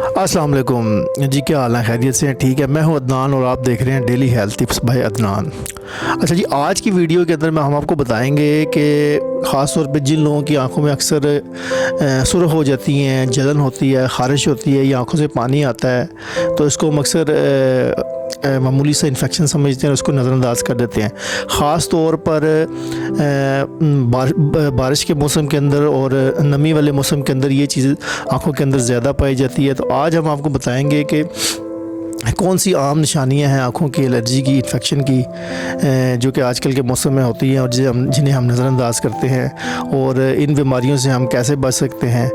अस्सलाम वालेकुम जी, क्या हाल है? खैरियत से हैं? ठीक है, मैं हूं अदनान और आप देख रहे हैं daily health tips by Adnan. अच्छा जी, आज की वीडियो के अंदर हम आपको बताएंगे कि ख़ास तौर पे जिन लोगों की आंखों में अक्सर सुर्ख हो जाती हैं, जलन होती है, ख़ारिश होती है या आंखों से पानी आता है, तो इसको हम अक्सर मामूली सा इन्फेक्शन समझते हैं, उसको नज़रअंदाज कर देते हैं। ख़ास तौर पर बारिश के मौसम के अंदर और नमी वाले मौसम के अंदर ये चीज़ आँखों के अंदर ज़्यादा पाई जाती है। तो आज हम आपको बताएंगे कि कौन सी आम निशानियां हैं आँखों की एलर्जी की, इन्फेक्शन की, जो कि आजकल के मौसम में होती हैं और जिन्हें हम नज़रअंदाज करते हैं, और इन बीमारियों से हम कैसे बच सकते हैं।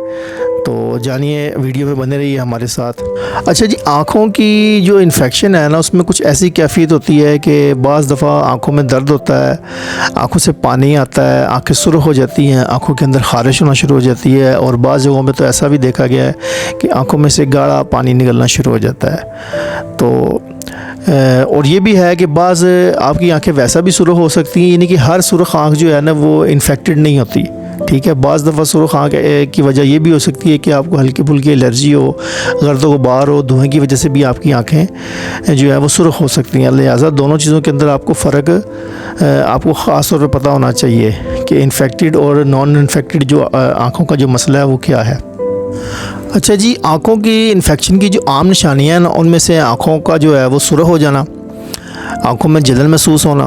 तो जानिए, वीडियो में बने रहिए हमारे साथ। अच्छा जी, आँखों की जो इन्फेक्शन है ना, उसमें कुछ ऐसी कैफियत होती है कि बाज़ दफ़ा आँखों में दर्द होता है, आँखों से पानी आता है, आँखें सुर्ख हो जाती हैं, आँखों के अंदर ख़ारिश होना शुरू हो जाती है, और बाज़ जगहों में तो ऐसा भी देखा गया है कि आँखों में से गाढ़ा पानी निकलना शुरू हो जाता है। तो और ये भी है कि बाज़ आपकी आंखें वैसा भी सुर्ख हो सकती हैं, यानी कि हर सुर्ख आँख जो है ना वो इन्फेक्टेड नहीं होती। ठीक है, बाज़ दफ़ा सुर्ख आँख की वजह ये भी हो सकती है कि आपको हल्की फुल्की एलर्जी हो, गर्द गुबार हो, धुएँ की वजह से भी आपकी आँखें जो है वो सुर्ख हो सकती हैं। लिहाजा दोनों चीज़ों के अंदर आपको फ़र्क आपको ख़ास तौर पर पता होना चाहिए कि इन्फेक्टेड और नॉन इन्फेक्टेड जो आँखों का जो मसला है वो क्या है। अच्छा जी, आँखों की इन्फेक्शन की जो आम निशानियाँ हैं ना, उनमें से आँखों का जो है वो सुर्ख हो जाना, आँखों में जलन महसूस होना,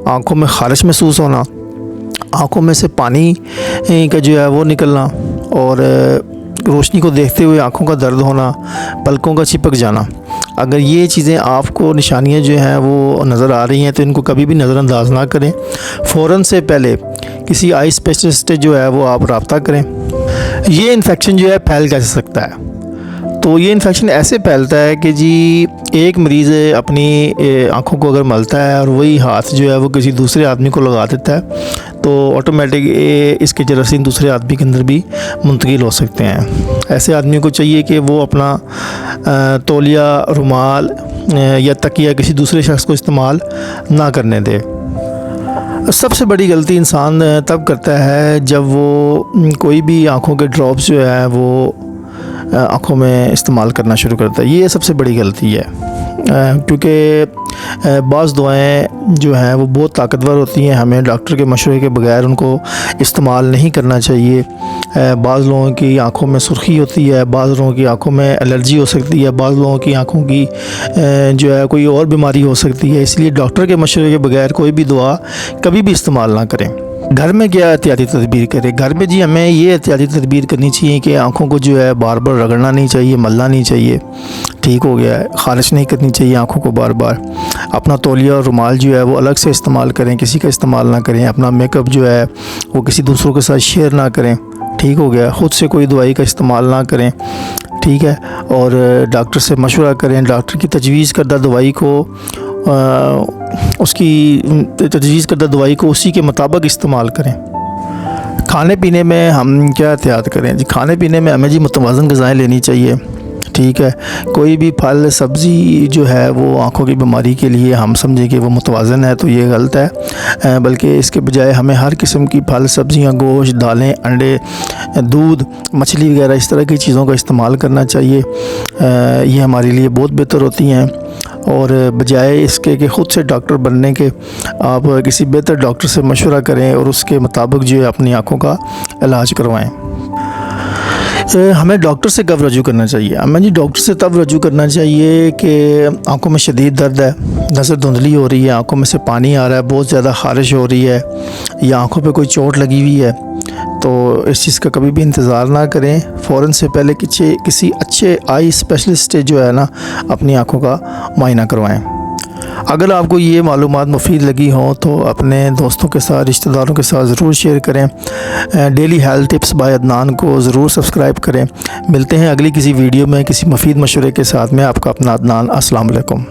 आँखों में ख़ारिश महसूस होना, आँखों में से पानी का जो है वो निकलना, और रोशनी को देखते हुए आँखों का दर्द होना, पलकों का चिपक जाना। अगर ये चीज़ें आपको निशानियाँ जो हैं वो नज़र आ रही हैं तो इनको कभी भी नज़रअंदाज ना करें। फ़ौरन से पहले किसी आई स्पेशलिस्ट जो है वो आप रब्ता करें। ये इन्फेक्शन जो है फैल कैसे सकता है? तो ये इन्फेक्शन ऐसे फैलता है कि जी, एक मरीज़ अपनी आँखों को अगर मलता है और वही हाथ जो है वो किसी दूसरे आदमी को लगा देता है, तो ऑटोमेटिक इसके जरासीम दूसरे आदमी के अंदर भी मुंतकिल हो सकते हैं। ऐसे आदमी को चाहिए कि वो अपना तौलिया, रुमाल या तकिया किसी दूसरे शख्स को इस्तेमाल ना करने दे। सबसे बड़ी गलती इंसान तब करता है जब वो कोई भी आँखों के ड्रॉप्स जो है वो आँखों में इस्तेमाल करना शुरू करता है। ये सबसे बड़ी गलती है, क्योंकि बाज़ दवाएं जो हैं वो बहुत ताकतवर होती हैं, हमें डॉक्टर के मशवरे के बगैर उनको इस्तेमाल नहीं करना चाहिए। बाज़ लोगों की आँखों में सुर्खी होती है, बाज़ लोगों की आँखों में एलर्जी हो सकती है, बाज़ लोगों की आँखों की जो है कोई और बीमारी हो सकती है। इसलिए डॉक्टर के मशवरे के बगैर कोई भी दवा कभी भी इस्तेमाल ना करें। घर में क्या एहतियाती तदबीर करें? घर में जी हमें ये एहतियाती तदबीर करनी चाहिए कि आँखों को जो है बार बार रगड़ना नहीं चाहिए, मलना नहीं चाहिए। ठीक हो गया है, ख़ारिश नहीं करनी चाहिए आँखों को बार बार। अपना तौलिया और रुमाल जो है वो अलग से इस्तेमाल करें, किसी का इस्तेमाल ना करें। अपना मेकअप जो है वो किसी दूसरों के साथ शेयर ना करें। ठीक हो गया, ख़ुद से कोई दवाई का इस्तेमाल ना करें। ठीक है, और डॉक्टर से मशवरा करें। डॉक्टर की तजवीज़ करदा दवाई को उसकी तजवीज़ करदा दवाई को उसी के मुताबिक इस्तेमाल करें। खाने पीने में हम क्या एहतियात करें जी? खाने पीने में हमें जी मुतवाज़न ग़िज़ाएँ लेनी चाहिए। ठीक है, कोई भी फल सब्ज़ी जो है वो आँखों की बीमारी के लिए हम समझें कि वो मुतवाज़न है, तो ये गलत है। बल्कि इसके बजाय हमें हर किस्म की फल सब्ज़ियाँ, गोश्त, दालें, अंडे, दूध, मछली वगैरह इस तरह की चीज़ों का इस्तेमाल करना चाहिए। ये हमारे लिए बहुत बेहतर होती हैं, और बजाय इसके कि ख़ुद से डॉक्टर बनने के आप किसी बेहतर डॉक्टर से मशवरा करें और उसके मुताबिक जो है अपनी आँखों का इलाज करवाएं। हमें डॉक्टर से कब रजू करना चाहिए? हमें जी डॉक्टर से तब रजू करना चाहिए कि आंखों में शदीद दर्द है, नज़र धुंधली हो रही है, आंखों में से पानी आ रहा है, बहुत ज़्यादा ख़ारिश हो रही है, या आंखों पे कोई चोट लगी हुई है, तो इस चीज़ का कभी भी इंतज़ार ना करें। फ़ौरन से पहले किसी अच्छे आई स्पेशलिस्ट से जो है ना अपनी आँखों का मुआयना करवाएँ। अगर आपको ये मालूमात मुफीद लगी हो तो अपने दोस्तों के साथ, रिश्तेदारों के साथ ज़रूर शेयर करें। Daily health tips by Adnan को ज़रूर सब्सक्राइब करें। मिलते हैं अगली किसी वीडियो में किसी मुफीद मशवरे के साथ। मैं आपका अपना अदनान। अस्सलाम वालेकुम।